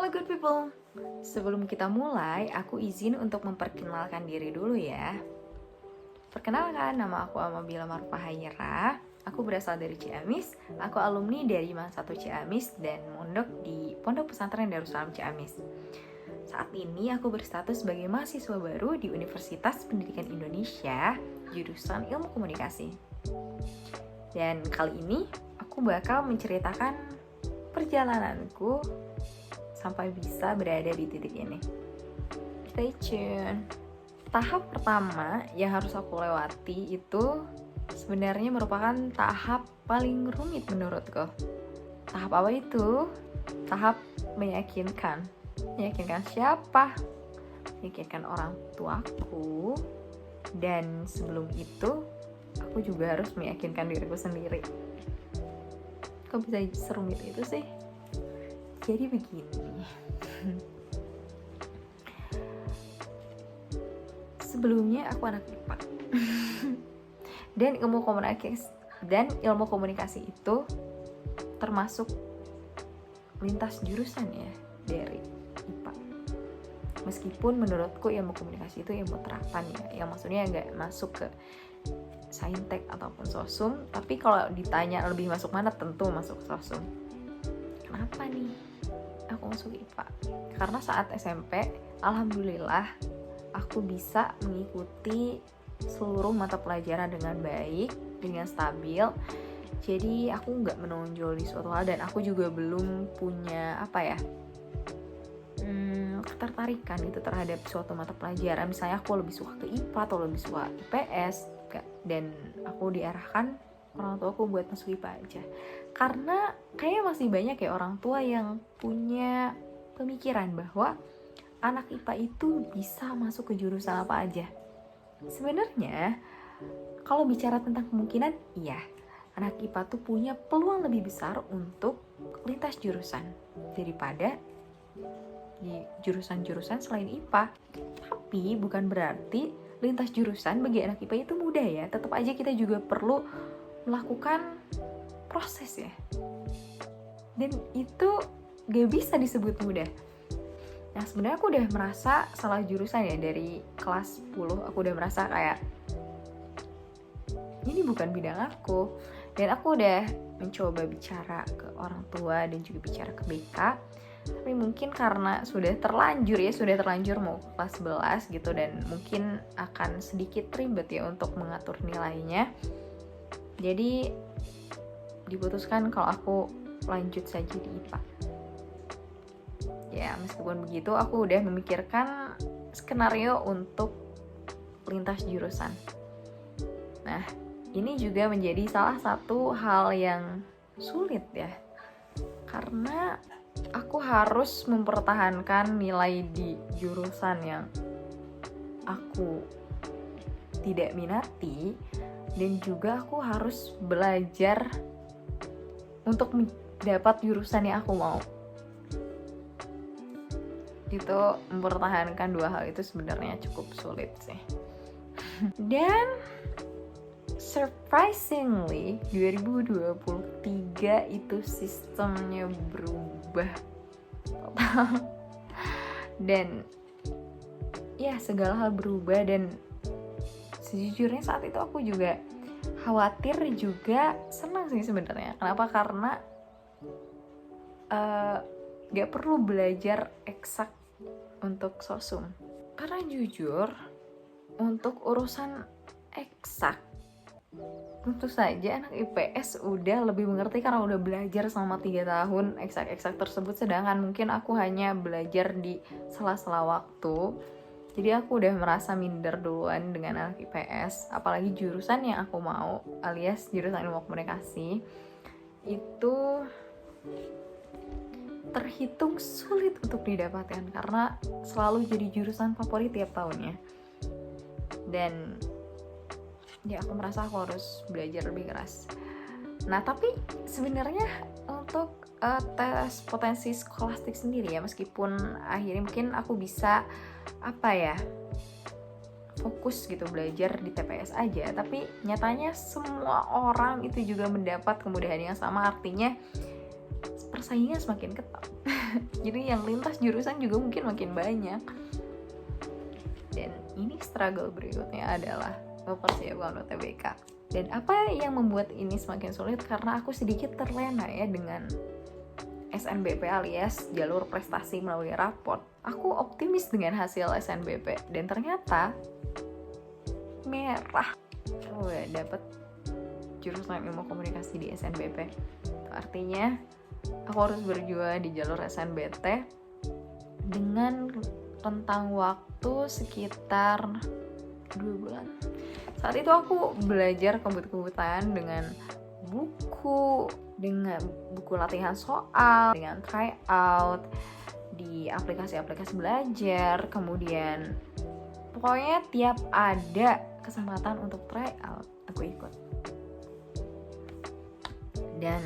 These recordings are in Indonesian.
Halo good people. Sebelum kita mulai, aku izin untuk memperkenalkan diri dulu ya. Perkenalkan, nama aku Amabila Marfahayera. Aku berasal dari Ciamis. Aku alumni dari Mahasiswa 1 Ciamis dan mondok di Pondok Pesantren Darussalam Ciamis. Saat ini aku berstatus sebagai mahasiswa baru di Universitas Pendidikan Indonesia, jurusan Ilmu Komunikasi. Dan kali ini aku bakal menceritakan perjalananku sampai bisa berada di titik ini. Stay tune. Tahap pertama yang harus aku lewati itu sebenarnya merupakan tahap paling rumit menurutku. Tahap apa itu? Tahap meyakinkan. Meyakinkan siapa? Meyakinkan orang tuaku. Dan sebelum itu, aku juga harus meyakinkan diriku sendiri. Kok bisa serumit itu sih? Jadi begini. Sebelumnya aku anak IPA. Dan ilmu komunikasi itu termasuk lintas jurusan ya dari IPA. Meskipun menurutku ilmu komunikasi itu ilmu terapan ya, yang maksudnya nggak masuk ke saintek ataupun sosum. Tapi kalau ditanya lebih masuk mana, tentu masuk sosum. Kenapa nih aku masuk IPA? Karena saat SMP, alhamdulillah aku bisa mengikuti seluruh mata pelajaran dengan baik, dengan stabil. Jadi aku nggak menonjol di suatu hal, dan aku juga belum punya ketertarikan gitu terhadap suatu mata pelajaran. Misalnya aku lebih suka ke IPA atau lebih suka IPS, dan aku diarahkan orang tua aku buat masuk IPA aja. Karena kayaknya masih banyak ya orang tua yang punya pemikiran bahwa anak IPA itu bisa masuk ke jurusan apa aja. Sebenarnya kalau bicara tentang kemungkinan, iya, anak IPA tuh punya peluang lebih besar untuk lintas jurusan daripada di jurusan-jurusan selain IPA. Tapi bukan berarti lintas jurusan bagi anak IPA itu mudah ya. Tetap aja kita juga perlu melakukan proses ya. Dan itu gak bisa disebut mudah. Nah sebenarnya aku udah merasa salah jurusan ya. Dari kelas 10 aku udah merasa kayak ini bukan bidang aku. Dan aku udah mencoba bicara ke orang tua dan juga bicara ke BK. Tapi mungkin karena sudah terlanjur mau kelas 11 gitu, dan mungkin akan sedikit ribet ya untuk mengatur nilainya. Jadi diputuskan kalau aku lanjut saja di IPA. Ya, meskipun begitu aku udah memikirkan skenario untuk lintas jurusan. Nah, ini juga menjadi salah satu hal yang sulit ya. Karena aku harus mempertahankan nilai di jurusan yang aku tidak minati, dan juga aku harus belajar untuk mendapat jurusan yang aku mau. Itu mempertahankan dua hal itu sebenarnya cukup sulit sih. Dan surprisingly 2023 itu sistemnya berubah total. Dan ya segala hal berubah, dan sejujurnya saat itu aku juga khawatir juga senang sih sebenarnya. Kenapa? Karena gak perlu belajar eksak untuk sosum. Karena jujur, untuk urusan eksak, tentu saja anak IPS udah lebih mengerti karena udah belajar selama 3 tahun eksak-eksak tersebut. Sedangkan mungkin aku hanya belajar di sela-sela waktu. Jadi aku udah merasa minder duluan dengan anak IPS. Apalagi jurusan yang aku mau, alias jurusan ilmu komunikasi, itu terhitung sulit untuk didapatkan karena selalu jadi jurusan favorit tiap tahunnya. Dan ya aku merasa aku harus belajar lebih keras. Nah tapi sebenarnya untuk tes potensi skolastik sendiri ya, meskipun akhirnya mungkin aku bisa fokus gitu belajar di TPS aja, tapi nyatanya semua orang itu juga mendapat kemudahan yang sama. Artinya persaingan semakin ketat. Jadi yang lintas jurusan juga mungkin makin banyak. Dan ini struggle berikutnya adalah mempersiapkan UTBK. Dan apa yang membuat ini semakin sulit karena aku sedikit terlena ya dengan SNBP alias jalur prestasi melalui raport. Aku optimis dengan hasil SNBP dan ternyata merah. Aku dapet jurusan ilmu komunikasi di SNBP. Artinya aku harus berjuang di jalur SNBT dengan rentang waktu sekitar 2 bulan. Saat itu aku belajar kebut-kebutan dengan buku latihan soal, dengan tryout di aplikasi-aplikasi belajar, kemudian pokoknya tiap ada kesempatan untuk tryout aku ikut. Dan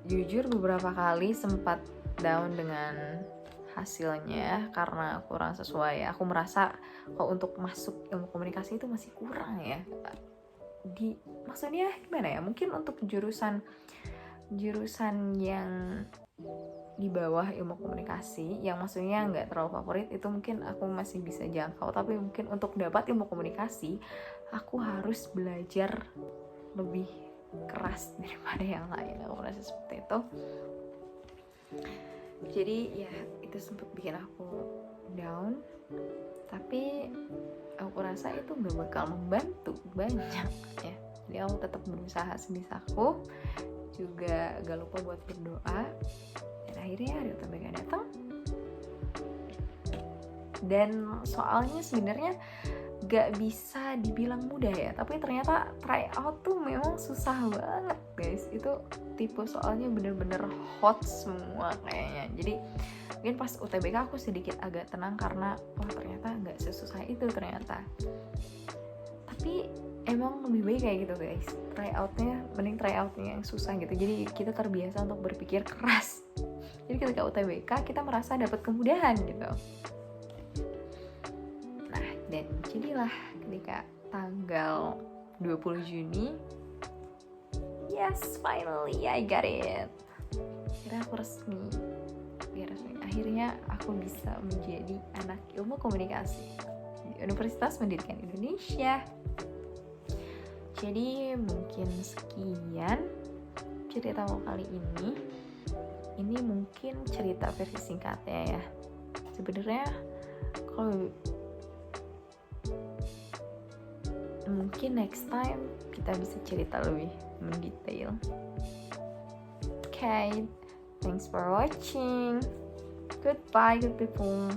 jujur beberapa kali sempat down dengan hasilnya karena kurang sesuai. Aku merasa kalau untuk masuk ilmu komunikasi itu masih kurang ya. Maksudnya gimana ya? Mungkin untuk jurusan yang di bawah ilmu komunikasi, yang maksudnya nggak terlalu favorit, itu mungkin aku masih bisa jangkau. Tapi mungkin untuk dapat ilmu komunikasi, aku harus belajar lebih keras daripada yang lain. Aku merasa seperti itu. Jadi ya itu sempat bikin aku down, tapi aku rasa itu gak bakal membantu banyak ya. Jadi aku tetap berusaha sebisaku, juga gak lupa buat berdoa. Dan akhirnya hari UTBK datang. Dan soalnya sebenarnya gak bisa dibilang mudah ya, tapi ternyata tryout tuh memang susah banget guys. Itu tipe soalnya bener-bener hot semua kayaknya. Jadi mungkin pas UTBK aku sedikit agak tenang karena ternyata gak sesusah itu ternyata. Tapi emang lebih baik kayak gitu guys, mending tryoutnya yang susah gitu. Jadi kita terbiasa untuk berpikir keras. Jadi ketika UTBK kita merasa dapat kemudahan gitu. Dan jadilah ketika tanggal 20 Juni, yes, finally I got it. Akhirnya aku bisa menjadi anak ilmu komunikasi di Universitas Pendidikan Indonesia. Jadi mungkin sekian cerita kali ini. Ini mungkin cerita versi singkatnya ya. Sebenarnya kalau mungkin next time kita bisa cerita lebih mendetail. Okay, thanks for watching. Goodbye, good people.